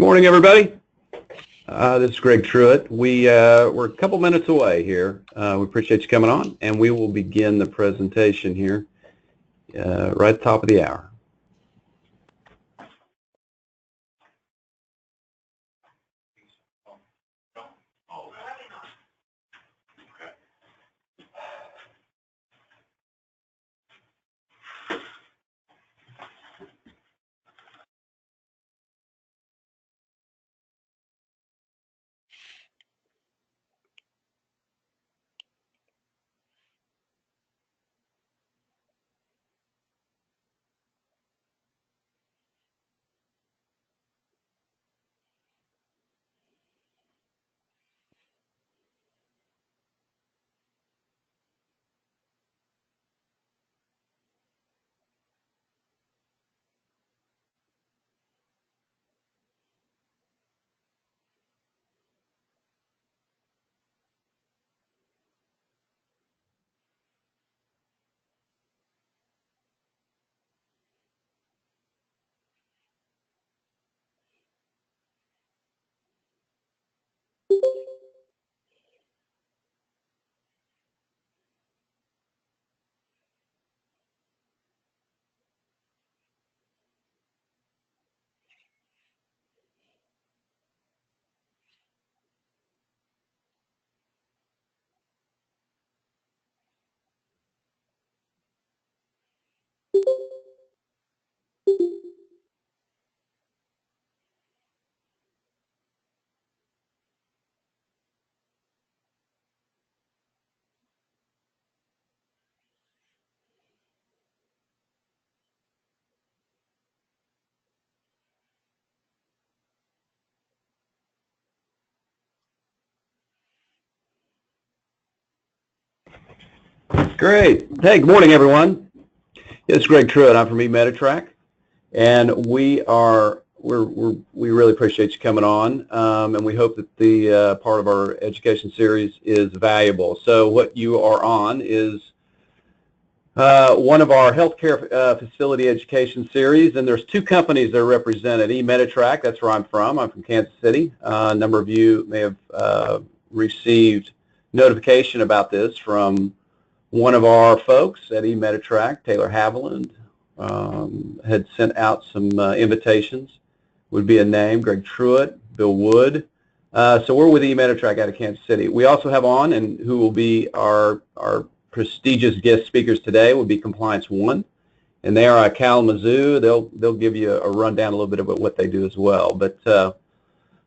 Good morning, everybody. This is Greg Truitt. We're a couple minutes away here. We appreciate you coming on, and we will begin the presentation here right at the top of the hour. Great. Hey, good morning, everyone. It's Greg Truitt. I'm from eMeditrack, and we really appreciate you coming on, and we hope that the part of our education series is valuable. So what you are on is one of our healthcare facility education series, and there's two companies that are represented. eMeditrack, that's where I'm from Kansas City. A number of you may have received notification about this from one of our folks at eMeditrack, Taylor Haviland, had sent out some invitations. Would be a name, Greg Truitt, Bill Wood. So we're with eMeditrack out of Kansas City. We also have on, and who will be our prestigious guest speakers today, will be Compliance One, and they are out of Kalamazoo. They'll give you a rundown a little bit about what they do as well. But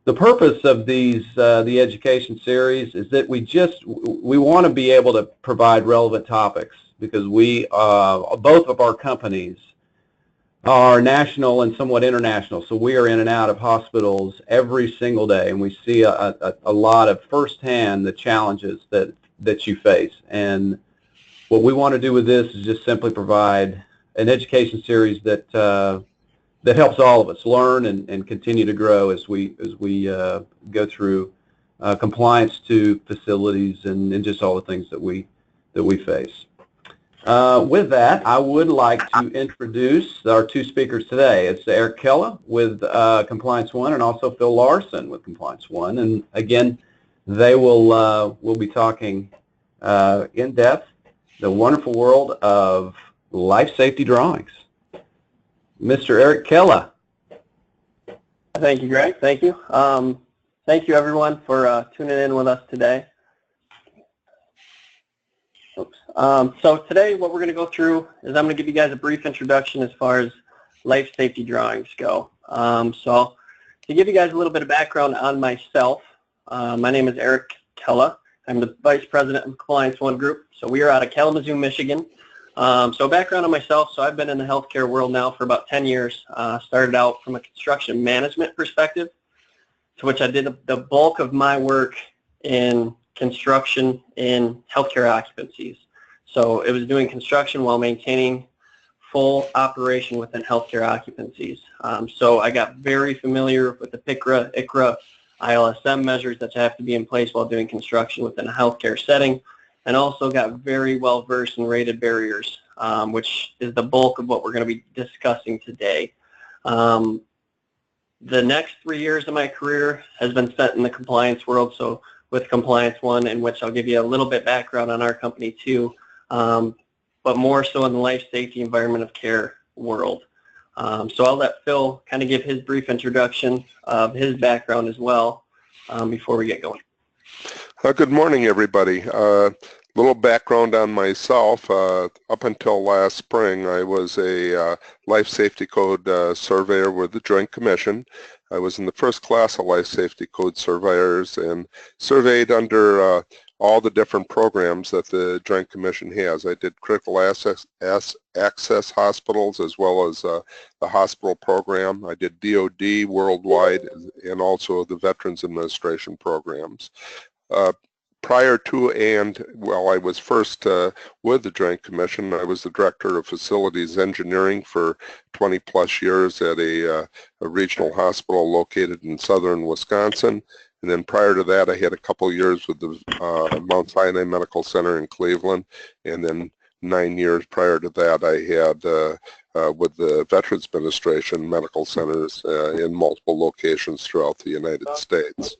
the purpose of these the education series is that we want to be able to provide relevant topics, because we both of our companies are national and somewhat international. So we are in and out of hospitals every single day, and we see a lot of firsthand the challenges that you face. And what we want to do with this is just simply provide an education series that helps all of us learn and continue to grow as we go through compliance to facilities and just all the things that we face. With that, I would like to introduce our two speakers today. It's Eric Kella with Compliance One, and also Phil Larson with Compliance One. And again, they will be talking in depth the wonderful world of life safety drawings. Mr. Eric Kella. Thank you, Greg. Thank you. Thank you, everyone, for tuning in with us today. Oops. So today what we're going to go through is I'm going to give you guys a brief introduction as far as life safety drawings go. So to give you guys a little bit of background on myself, my name is Eric Kella. I'm the Vice President of Compliance One Group. So we are out of Kalamazoo, Michigan. So background on myself, so I've been in the healthcare world now for about 10 years. Started out from a construction management perspective, to which I did the bulk of my work in construction in healthcare occupancies. So it was doing construction while maintaining full operation within healthcare occupancies. So I got very familiar with the PICRA, ICRA, ILSM measures that have to be in place while doing construction within a healthcare setting, and also got very well versed in rated barriers, which is the bulk of what we're going to be discussing today. The next 3 years of my career has been spent in the compliance world, so with Compliance One, in which I'll give you a little bit background on our company too, but more so in the life safety environment of care world. So I'll let Phil kind of give his brief introduction of his background as well before we get going. Good morning, everybody. Little background on myself. Up until last spring, I was a life safety code surveyor with the Joint Commission. I was in the first class of life safety code surveyors and surveyed under all the different programs that the Joint Commission has. I did critical access hospitals as well as the hospital program. I did DOD worldwide and also the Veterans Administration programs. Prior to and while I was first with the Joint Commission, I was the Director of Facilities Engineering for 20 plus years at a regional hospital located in southern Wisconsin. And then prior to that, I had a couple years with the Mount Sinai Medical Center in Cleveland. And then 9 years prior to that, I had with the Veterans Administration medical centers in multiple locations throughout the United States.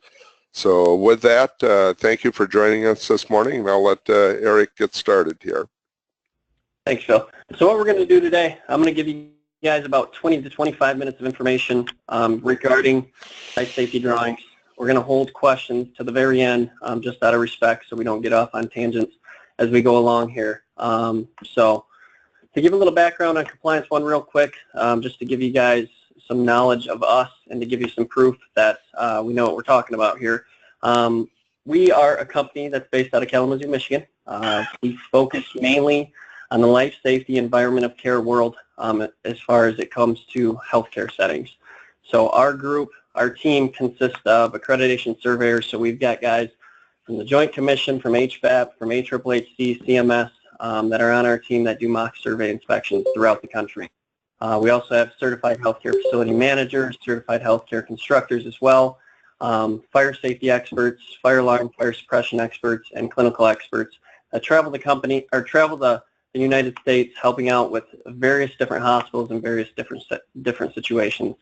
So with that, thank you for joining us this morning, and I'll let Eric get started here. Thanks, Phil. So what we're going to do today, I'm going to give you guys about 20 to 25 minutes of information regarding life safety drawings. We're going to hold questions to the very end, just out of respect, so we don't get off on tangents as we go along here. So to give a little background on Compliance One real quick, just to give you guys some knowledge of us and to give you some proof that we know what we're talking about here. We are a company that's based out of Kalamazoo, Michigan. We focus mainly on the life safety environment of care world as far as it comes to healthcare settings. So our group, our team consists of accreditation surveyors. So we've got guys from the Joint Commission, from HVAP, from AHHC, CMS that are on our team that do mock survey inspections throughout the country. We also have certified healthcare facility managers, certified healthcare constructors as well, fire safety experts, fire alarm, fire suppression experts, and clinical experts that travel the United States helping out with various different hospitals and various different situations.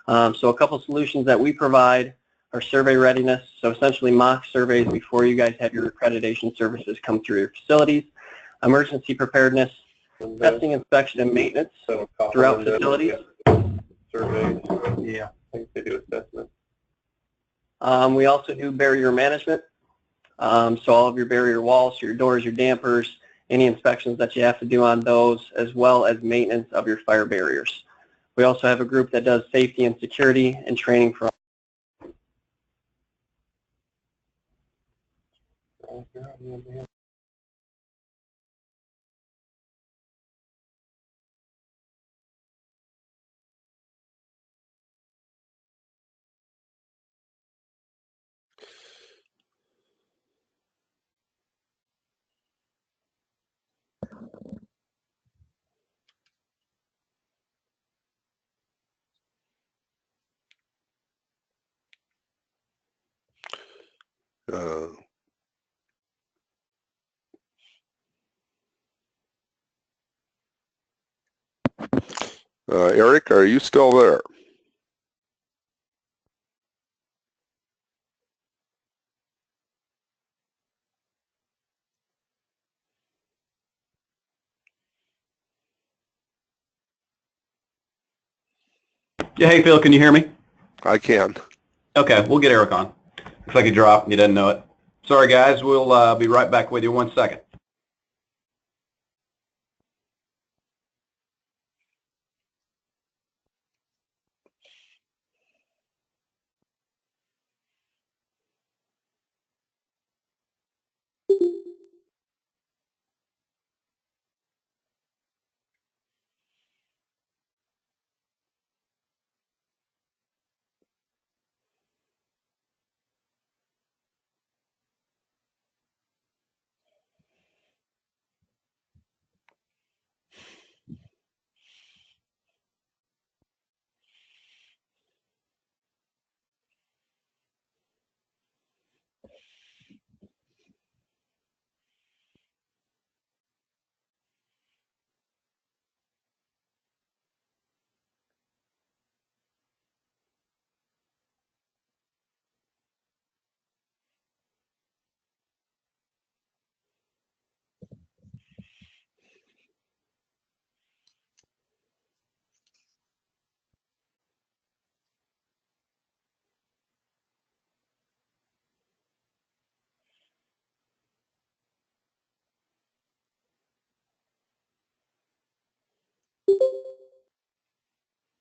So a couple solutions that we provide are survey readiness, so essentially mock surveys before you guys have your accreditation services come through your facilities, emergency preparedness, testing, inspection, and maintenance throughout facilities. Surveys. Yeah, I think they do assessment. We also do barrier management. So all of your barrier walls, your doors, your dampers, any inspections that you have to do on those, as well as maintenance of your fire barriers. We also have a group that does safety and security and training for Eric, are you still there? Yeah, hey Phil, can you hear me? I can. Okay, we'll get Eric on. Looks like he dropped and he doesn't know it. Sorry guys, we'll be right back with you in 1 second.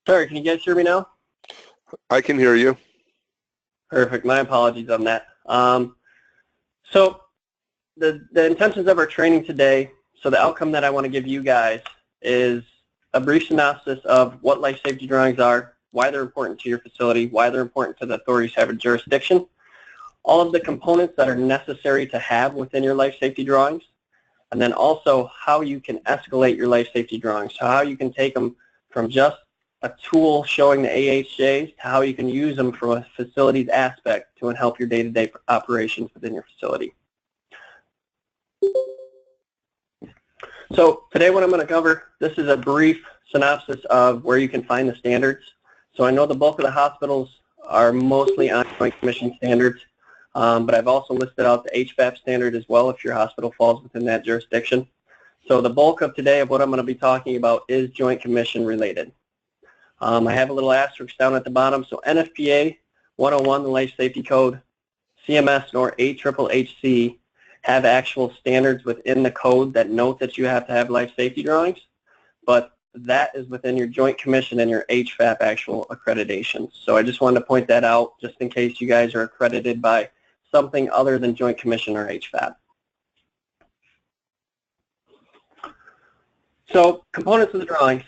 Sorry, can you guys hear me now? I can hear you. Perfect. My apologies on that. So the intentions of our training today, so the outcome that I want to give you guys is a brief synopsis of what life safety drawings are, why they're important to your facility, why they're important to the authorities having jurisdiction, all of the components that are necessary to have within your life safety drawings, and then also how you can escalate your life safety drawings, so how you can take them from just a tool showing the AHJs to how you can use them from a facilities aspect to help your day-to-day operations within your facility. So today what I'm going to cover, this is a brief synopsis of where you can find the standards. So I know the bulk of the hospitals are mostly on Joint Commission standards, but I've also listed out the HVAP standard as well if your hospital falls within that jurisdiction. So the bulk of today of what I'm going to be talking about is Joint Commission related. I have a little asterisk down at the bottom. So NFPA 101, the Life Safety Code, CMS nor ACCC have actual standards within the code that note that you have to have life safety drawings, but that is within your Joint Commission and your HVAP actual accreditations. So I just wanted to point that out just in case you guys are accredited by something other than Joint Commission or HVAP. So components of the drawings.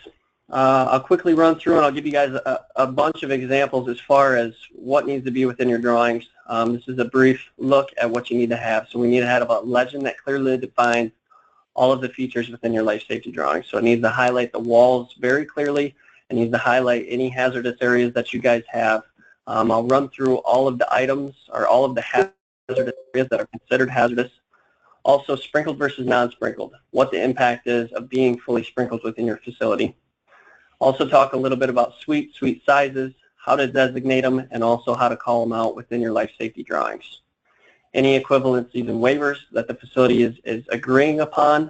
I'll quickly run through and I'll give you guys a bunch of examples as far as what needs to be within your drawings. This is a brief look at what you need to have. So we need to have a legend that clearly defines all of the features within your life safety drawing. So it needs to highlight the walls very clearly. It needs to highlight any hazardous areas that you guys have. I'll run through all of the items or all of the hazardous areas that are considered hazardous. Also sprinkled versus non-sprinkled, what the impact is of being fully sprinkled within your facility. Also talk a little bit about suite sizes, how to designate them, and also how to call them out within your life safety drawings. Any equivalencies and waivers that the facility is agreeing upon,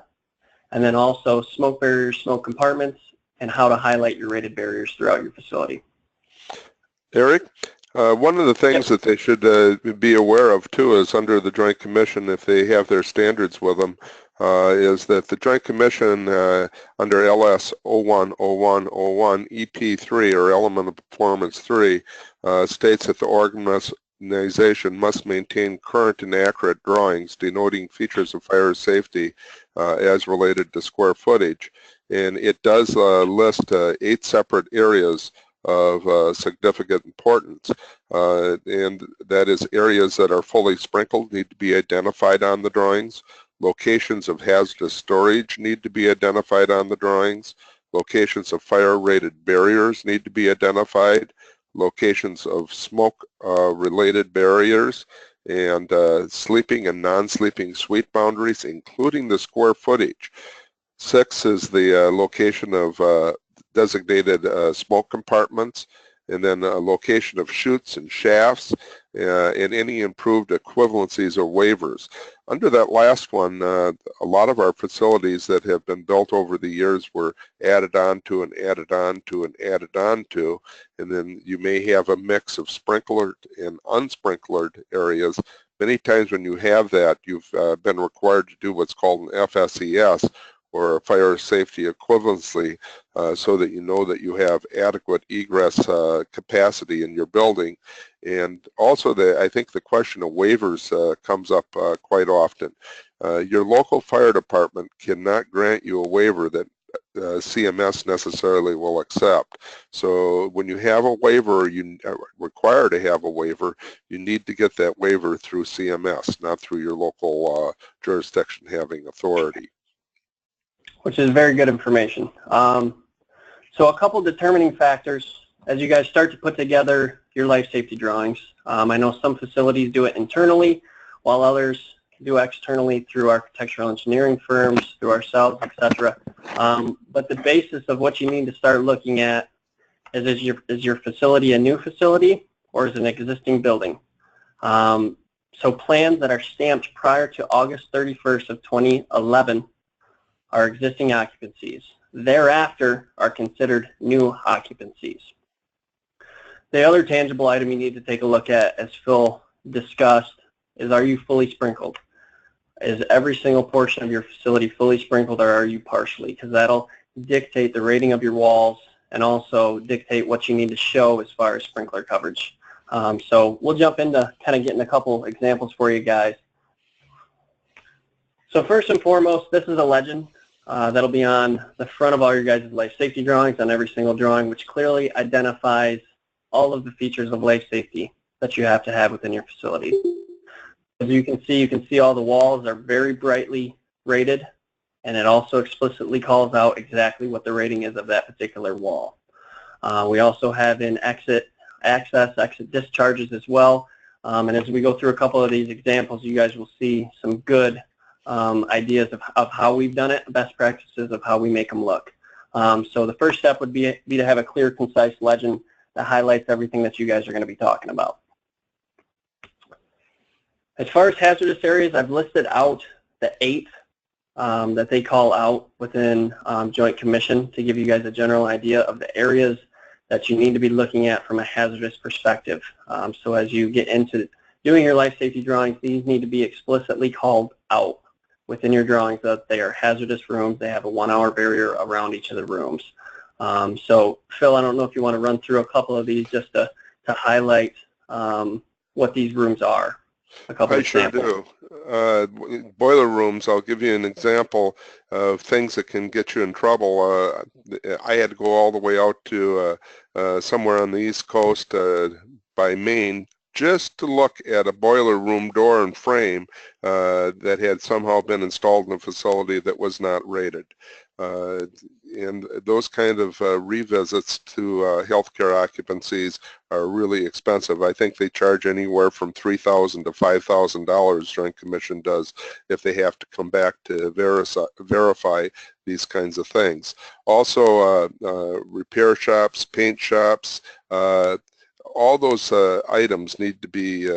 and then also smoke barriers, smoke compartments, and how to highlight your rated barriers throughout your facility. Eric, one of the things that they should be aware of too is under the Joint Commission, if they have their standards with them, is that the Joint Commission under LS 010101 EP3 or Element of Performance 3 states that the organization must maintain current and accurate drawings denoting features of fire safety as related to square footage. And it does list 8 separate areas of significant importance, and that is areas that are fully sprinkled need to be identified on the drawings. Locations of hazardous storage need to be identified on the drawings. Locations of fire-rated barriers need to be identified. Locations of smoke-related barriers and sleeping and non-sleeping suite boundaries, including the square footage. 6 is the location of designated smoke compartments, and then a location of chutes and shafts, and any improved equivalencies or waivers. Under that last one, a lot of our facilities that have been built over the years were added on to and added on to and added on to, and then you may have a mix of sprinklered and unsprinklered areas. Many times when you have that, you've been required to do what's called an FSES, or a fire safety equivalency, so that you know that you have adequate egress capacity in your building. And also, I think the question of waivers comes up quite often. Your local fire department cannot grant you a waiver that CMS necessarily will accept. So when you have a waiver, you are required to have a waiver, you need to get that waiver through CMS, not through your local jurisdiction having authority. Which is very good information. So a couple determining factors as you guys start to put together your life safety drawings. I know some facilities do it internally, while others do externally through architectural engineering firms, through ourselves, etc. But the basis of what you need to start looking at is your facility a new facility or is it an existing building? So plans that are stamped prior to August 31st of 2011 are existing occupancies. Thereafter are considered new occupancies. The other tangible item you need to take a look at, as Phil discussed, is are you fully sprinkled? Is every single portion of your facility fully sprinkled or are you partially? Because that'll dictate the rating of your walls and also dictate what you need to show as far as sprinkler coverage. So we'll jump into kind of getting a couple examples for you guys. So first and foremost, this is a legend that'll be on the front of all your guys' life safety drawings, on every single drawing, which clearly identifies all of the features of life safety that you have to have within your facility. As you can see all the walls are very brightly rated, and it also explicitly calls out exactly what the rating is of that particular wall. We also have in exit discharges as well, and as we go through a couple of these examples, you guys will see some good ideas of how we've done it, best practices of how we make them look. So the first step would be to have a clear, concise legend that highlights everything that you guys are going to be talking about. As far as hazardous areas, I've listed out the 8 that they call out within Joint Commission to give you guys a general idea of the areas that you need to be looking at from a hazardous perspective. So as you get into doing your life safety drawings, these need to be explicitly called out within your drawings that they are hazardous rooms. They have a 1-hour barrier around each of the rooms. So Phil, I don't know if you want to run through a couple of these just to highlight what these rooms are. I sure do. Boiler rooms, I'll give you an example of things that can get you in trouble. I had to go all the way out to somewhere on the East Coast by Maine just to look at a boiler room door and frame that had somehow been installed in a facility that was not rated. And those kind of revisits to healthcare occupancies are really expensive. I think they charge anywhere from $3,000 to $5,000, Joint Commission does, if they have to come back to verify these kinds of things. Also, repair shops, paint shops, all those items need to be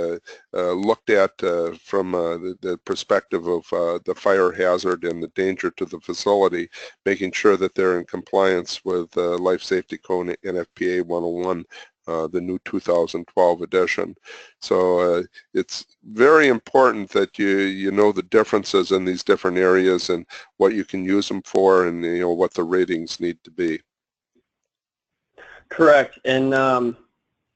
looked at from the perspective of the fire hazard and the danger to the facility, making sure that they're in compliance with Life Safety Code NFPA 101, the new 2012 edition. So it's very important that you know the differences in these different areas and what you can use them for, and what the ratings need to be. Correct. And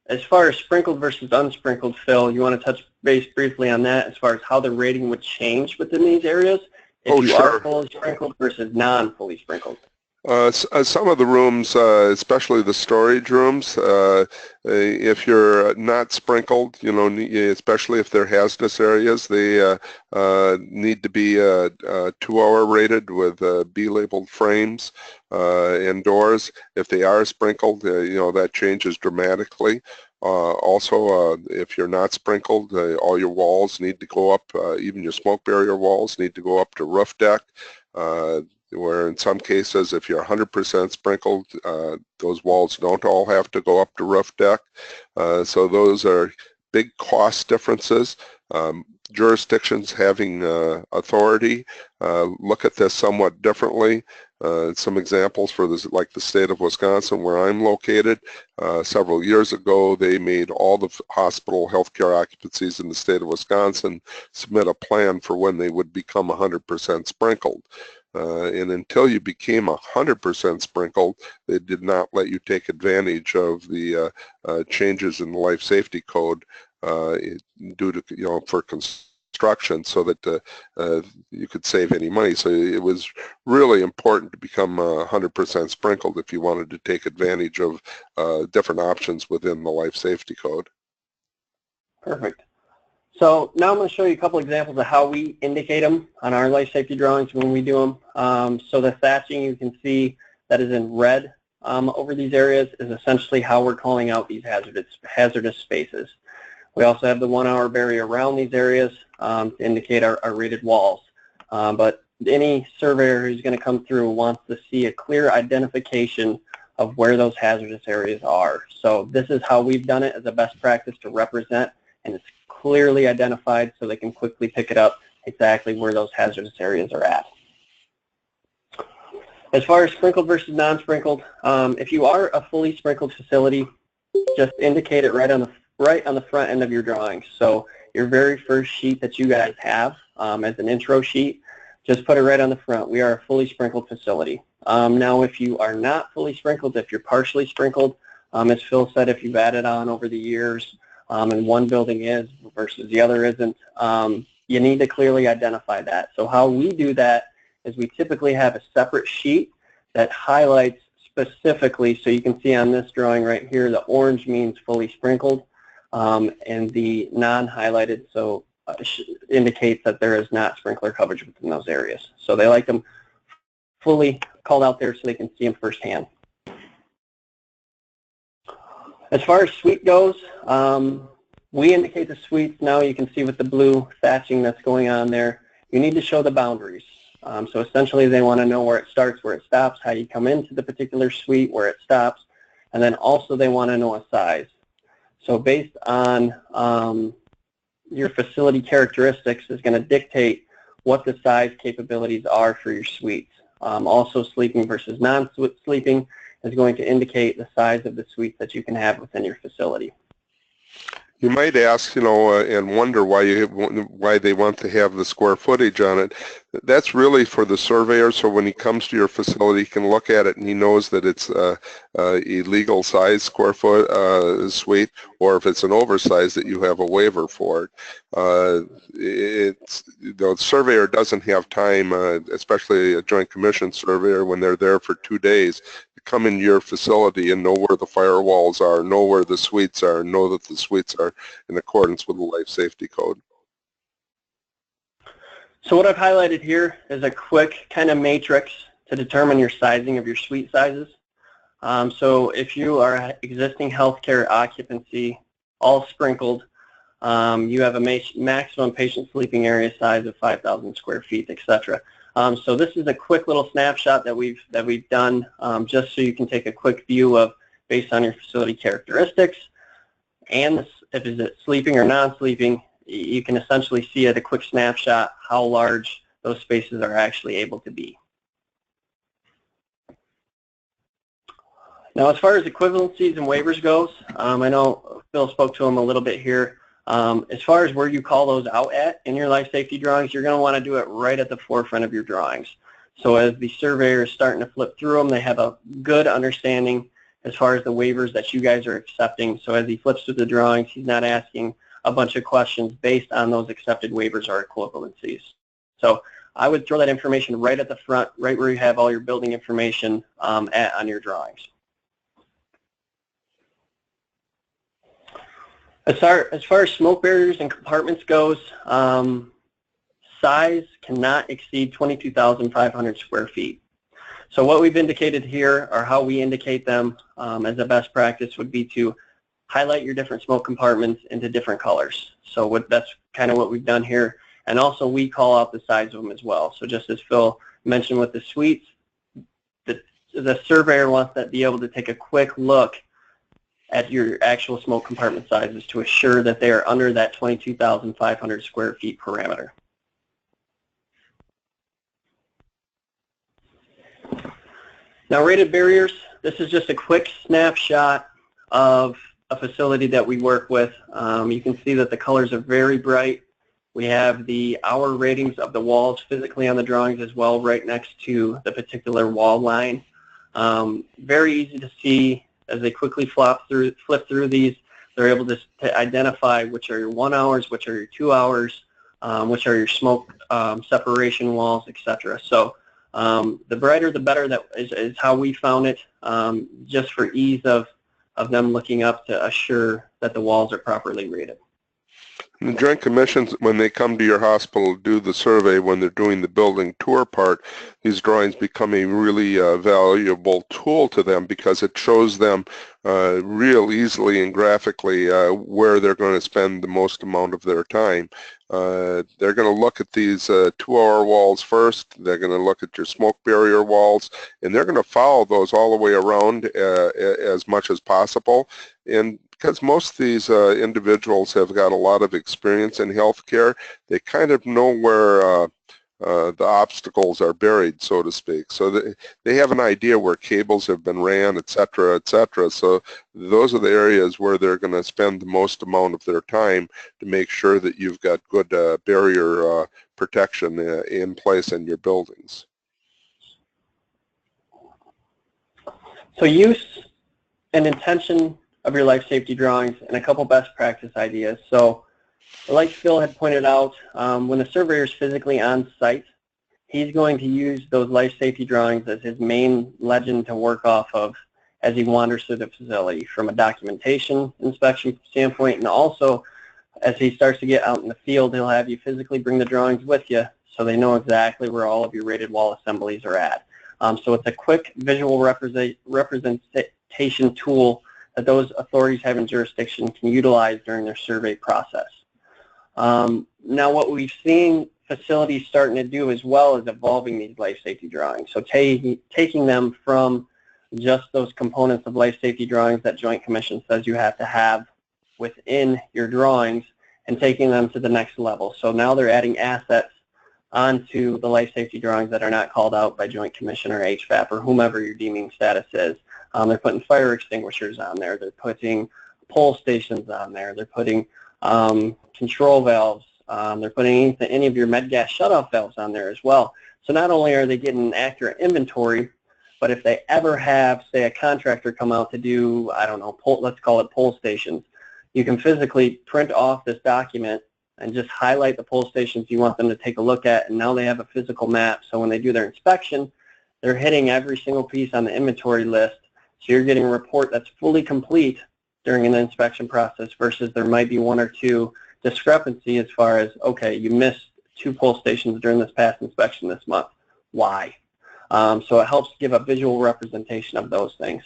as far as sprinkled versus unsprinkled, Phil, you want to touch base briefly on that as far as how the rating would change within these areas if you are fully sprinkled versus non-fully sprinkled? Some of the rooms, especially the storage rooms, if you're not sprinkled, especially if they're hazardous areas, they need to be 2-hour rated with B-labeled frames and doors. If they are sprinkled, that changes dramatically. Also, if you're not sprinkled, all your walls need to go up, even your smoke barrier walls need to go up to roof deck. Where in some cases, if you're 100% sprinkled, those walls don't all have to go up to roof deck. So those are big cost differences. Jurisdictions having authority look at this somewhat differently. Some examples for this, like the state of Wisconsin, where I'm located. Several years ago, they made all the hospital healthcare occupancies in the state of Wisconsin submit a plan for when they would become 100% sprinkled. And until you became 100% sprinkled, they did not let you take advantage of the changes in the Life Safety Code due to, for construction, so that you could save any money. So it was really important to become 100% sprinkled if you wanted to take advantage of different options within the Life Safety Code. Perfect. So now I'm going to show you a couple examples of how we indicate them on our life safety drawings when we do them. So the thatching, you can see that is in red over these areas, is essentially how we're calling out these hazardous spaces. We also have the 1-hour barrier around these areas to indicate our rated walls. But any surveyor who's going to come through wants to see a clear identification of where those hazardous areas are. So this is how we've done it as a best practice to represent, and it's clearly identified so they can quickly pick it up exactly where those hazardous areas are at. As far as sprinkled versus non-sprinkled, if you are a fully sprinkled facility, just indicate it right on the front end of your drawing. So your very first sheet that you guys have as an intro sheet, just put it right on the front. We are a fully sprinkled facility. Now, if you are not fully sprinkled, if you're partially sprinkled, as Phil said, if you've added on over the years and one building is versus the other isn't, you need to clearly identify that. So how we do that is we typically have a separate sheet that highlights specifically, so you can see on this drawing right here, the orange means fully sprinkled, and the non-highlighted indicates that there is not sprinkler coverage within those areas. So they like them fully called out there so they can see them firsthand. As far as suite goes, we indicate the suites now. You can see with the blue thatching that's going on there. You need to show the boundaries. So essentially they want to know where it starts, where it stops, how you come into the particular suite, where it stops, and then also they want to know a size. So based on your facility characteristics is going to dictate what the size capabilities are for your suites. Also sleeping versus non-sleeping is going to indicate the size of the suites that you can have within your facility. You might ask, and wonder why they want to have the square footage on it. That's really for the surveyor, so when he comes to your facility, he can look at it and he knows that it's a legal size square foot suite, or if it's an oversized, that you have a waiver for it. The surveyor doesn't have time, especially a Joint Commission surveyor, when they're there for 2 days, to come into your facility and know where the firewalls are, know where the suites are, know that the suites are in accordance with the Life Safety Code. So what I've highlighted here is a quick kind of matrix to determine your sizing of your suite sizes. So if you are existing healthcare occupancy, all sprinkled, you have a maximum patient sleeping area size of 5,000 square feet, etc. So this is a quick little snapshot that we've done just so you can take a quick view of, based on your facility characteristics, and if is it sleeping or non-sleeping, you can essentially see at a quick snapshot how large those spaces are actually able to be. Now, as far as equivalencies and waivers goes, I know Phil spoke to them a little bit here. As far as where you call those out at in your life safety drawings, you're going to want to do it right at the forefront of your drawings. So as the surveyor is starting to flip through them, they have a good understanding as far as the waivers that you guys are accepting. So as he flips through the drawings, he's not asking a bunch of questions based on those accepted waivers or equivalencies. So I would throw that information right at the front, right where you have all your building information on your drawings. As far as smoke barriers and compartments goes, size cannot exceed 22,500 square feet. So what we've indicated here, or how we indicate them as a best practice, would be to highlight your different smoke compartments into different colors. So that's kind of what we've done here. And also we call out the size of them as well. So just as Phil mentioned with the suites, the surveyor wants to be able to take a quick look at your actual smoke compartment sizes to assure that they are under that 22,500 square feet parameter. Now, rated barriers, this is just a quick snapshot of a facility that we work with. You can see that the colors are very bright. We have the hour ratings of the walls physically on the drawings as well, right next to the particular wall line. Very easy to see as they quickly flip through these. They're able to identify which are your 1 hours, which are your 2 hours, which are your smoke separation walls, etc. So the brighter the better, that is how we found it, just for ease of them looking up to assure that the walls are properly rated. The Joint Commissions, when they come to your hospital to do the survey, when they're doing the building tour part, these drawings become a really valuable tool to them, because it shows them real easily and graphically where they're going to spend the most amount of their time. They're going to look at these 2-hour walls first. They're going to look at your smoke barrier walls, and they're going to follow those all the way around as much as possible. And because most of these individuals have got a lot of experience in healthcare, they kind of know where the obstacles are buried, so to speak. So they have an idea where cables have been ran, et cetera, et cetera. So those are the areas where they're going to spend the most amount of their time to make sure that you've got good barrier protection in place in your buildings. So use and intention of your life safety drawings and a couple best practice ideas. So like Phil had pointed out, when the surveyor is physically on site, he's going to use those life safety drawings as his main legend to work off of as he wanders through the facility from a documentation inspection standpoint, and also as he starts to get out in the field, he'll have you physically bring the drawings with you so they know exactly where all of your rated wall assemblies are at. So it's a quick visual representation tool that those authorities having jurisdiction can utilize during their survey process. Now what we've seen facilities starting to do as well is evolving these life safety drawings. So taking them from just those components of life safety drawings that Joint Commission says you have to have within your drawings and taking them to the next level. So now they're adding assets onto the life safety drawings that are not called out by Joint Commission or HVAP or whomever your deeming status is. They're putting fire extinguishers on there. They're putting pole stations on there. They're putting control valves. They're putting any of your med gas shutoff valves on there as well. So not only are they getting an accurate inventory, but if they ever have, say, a contractor come out to do, I don't know, let's call it pole stations, you can physically print off this document and just highlight the pole stations you want them to take a look at, and now they have a physical map. So when they do their inspection, they're hitting every single piece on the inventory list. So you're getting a report that's fully complete during an inspection process versus there might be one or two discrepancy as far as, okay, you missed 2 pole stations during this past inspection this month. Why? So it helps give a visual representation of those things.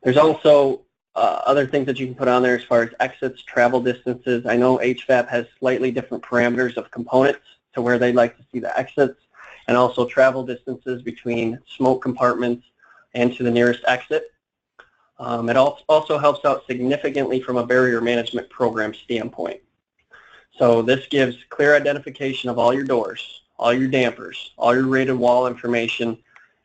There's also other things that you can put on there as far as exits, travel distances. I know HVAP has slightly different parameters of components to where they'd like to see the exits, and also travel distances between smoke compartments and to the nearest exit. It also helps out significantly from a barrier management program standpoint. So this gives clear identification of all your doors, all your dampers, all your rated wall information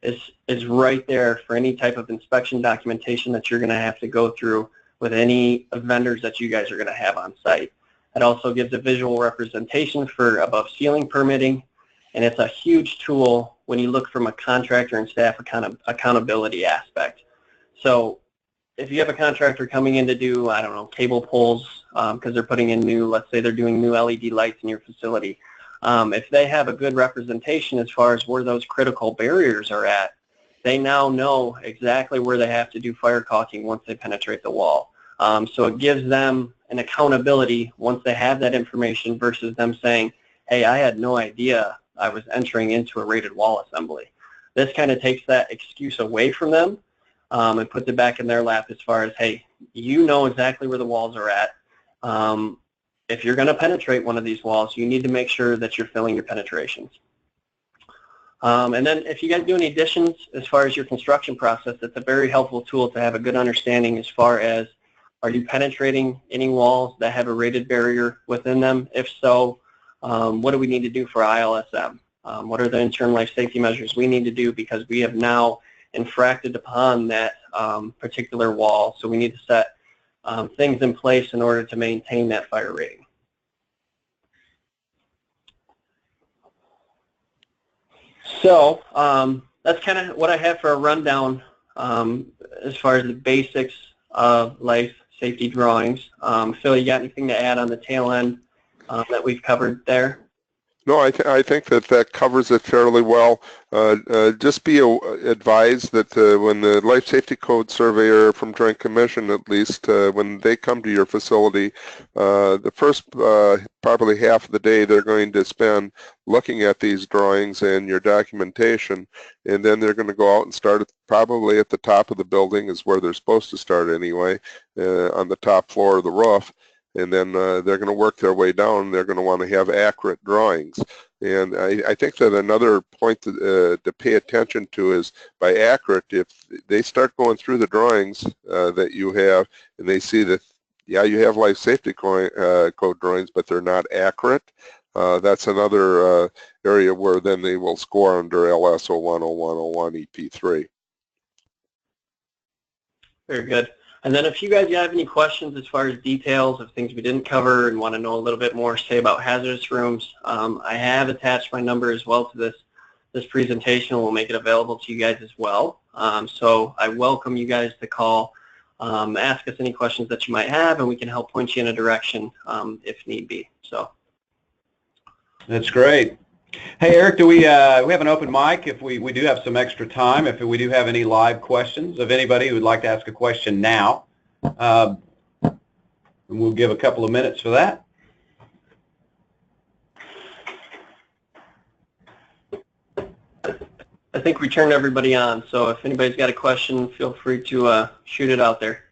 is right there for any type of inspection documentation that you're going to have to go through with any vendors that you guys are going to have on site. It also gives a visual representation for above ceiling permitting, and it's a huge tool when you look from a contractor and staff accountability aspect. So if you have a contractor coming in to do, I don't know, cable pulls because they're putting in new, let's say they're doing new LED lights in your facility, if they have a good representation as far as where those critical barriers are at, they now know exactly where they have to do fire caulking once they penetrate the wall. So it gives them an accountability once they have that information versus them saying, hey, I had no idea I was entering into a rated wall assembly. This kind of takes that excuse away from them and puts it back in their lap as far as, hey, you know exactly where the walls are at. If you're going to penetrate one of these walls, you need to make sure that you're filling your penetrations. And then if you guys do any additions as far as your construction process, it's a very helpful tool to have a good understanding as far as, are you penetrating any walls that have a rated barrier within them? If so, what do we need to do for ILSM? What are the internal life safety measures we need to do because we have now infracted upon that particular wall, so we need to set things in place in order to maintain that fire rating. So that's kind of what I have for a rundown as far as the basics of life safety drawings. Phil, you got anything to add on the tail end that we've covered there? No, I think that covers it fairly well. Just be advised that when the Life Safety Code surveyor from Joint Commission, at least, when they come to your facility, the first probably half of the day they're going to spend looking at these drawings and your documentation, and then they're going to go out and start probably at the top of the building is where they're supposed to start anyway, on the top floor of the roof. And then they're going to work their way down. They're going to want to have accurate drawings. And I think that another point to pay attention to is by accurate, if they start going through the drawings that you have and they see that, yeah, you have life safety code drawings, but they're not accurate, that's another area where then they will score under LS 01, 01, 01, EP3. Very good. And then if you guys have any questions as far as details of things we didn't cover and want to know a little bit more, say, about hazardous rooms, I have attached my number as well to this presentation. We'll make it available to you guys as well. So I welcome you guys to call, ask us any questions that you might have, and we can help point you in a direction if need be. So that's great. Hey, Eric, do we have an open mic if we do have some extra time, if we do have any live questions of anybody who would like to ask a question now? And we'll give a couple of minutes for that. I think we turned everybody on, so if anybody's got a question, feel free to shoot it out there.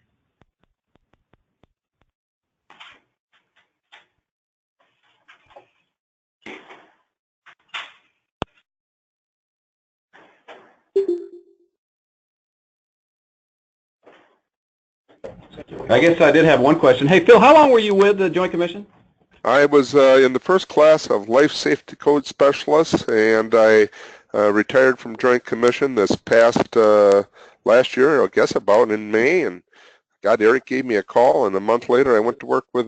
I guess I did have one question. Hey, Phil, how long were you with the Joint Commission? I was in the first class of Life Safety Code Specialists, and I retired from Joint Commission this past last year, I guess about in May, and God, Eric gave me a call, and a month later I went to work with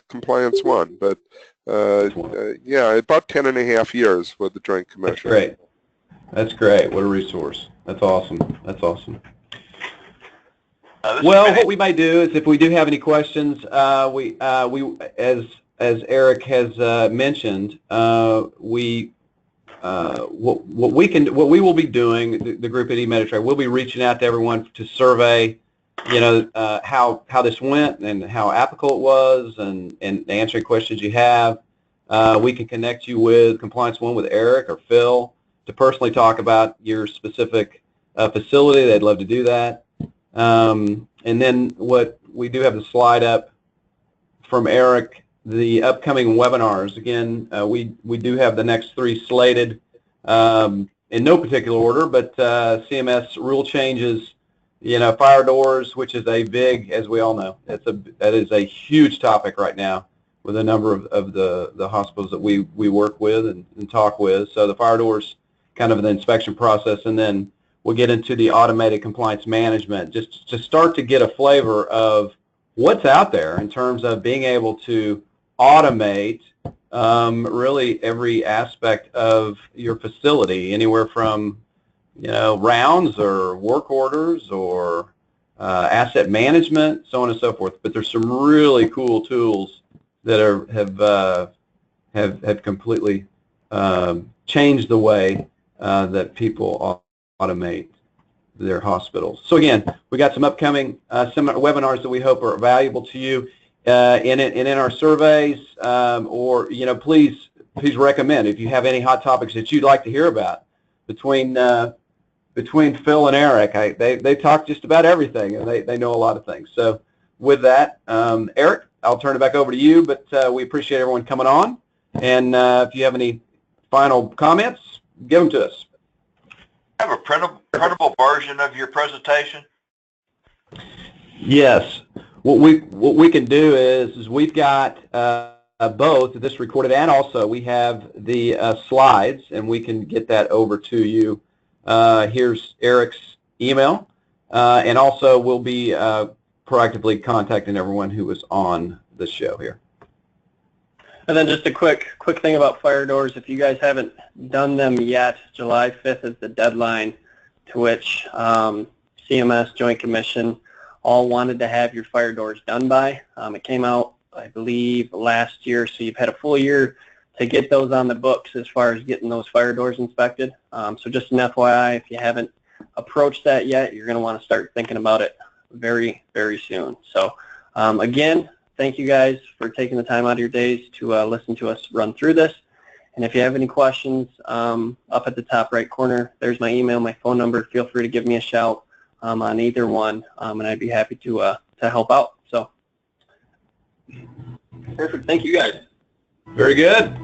Compliance One. But yeah, about 10.5 years with the Joint Commission. That's great. That's great. What a resource. That's awesome. That's awesome. Well, what we might do is, if we do have any questions, we as Eric has mentioned, what we will be doing, the group at eMeditrack, we'll be reaching out to everyone to survey, how this went and how applicable it was, and answering questions you have. We can connect you with Compliance One, with Eric or Phil, to personally talk about your specific facility. They'd love to do that. And then what we do have the slide up from Eric, the upcoming webinars. Again, we do have the next 3 slated in no particular order, but CMS rule changes, fire doors, which is a big, as we all know, that is a huge topic right now with a number of the hospitals that we work with and talk with. So the fire doors, kind of the inspection process, and then we'll get into the automated compliance management, just to start to get a flavor of what's out there in terms of being able to automate really every aspect of your facility, anywhere from rounds or work orders or asset management, so on and so forth. But there's some really cool tools that have completely changed the way that people automate their hospitals. So again, we got some upcoming webinars that we hope are valuable to you in our surveys, or please recommend if you have any hot topics that you'd like to hear about. Between Phil and Eric, they talk just about everything, and they know a lot of things. So with that, Eric, I'll turn it back over to you, but we appreciate everyone coming on, and if you have any final comments, give them to us. Have a printable version of your presentation? Yes. What we can do is we've got both this recorded, and also we have the slides, and we can get that over to you. Here's Eric's email, and also we'll be proactively contacting everyone who was on the show here. And then just a quick thing about fire doors. If you guys haven't done them yet, July 5th is the deadline to which CMS, Joint Commission, all wanted to have your fire doors done by. It came out, I believe, last year, so you've had a full year to get those on the books as far as getting those fire doors inspected. So just an FYI, if you haven't approached that yet, you're going to want to start thinking about it very, very soon. So again, thank you guys for taking the time out of your days to listen to us run through this. And if you have any questions, up at the top right corner, there's my email, my phone number. Feel free to give me a shout on either one, and I'd be happy to help out. So, perfect. Thank you guys. Very good.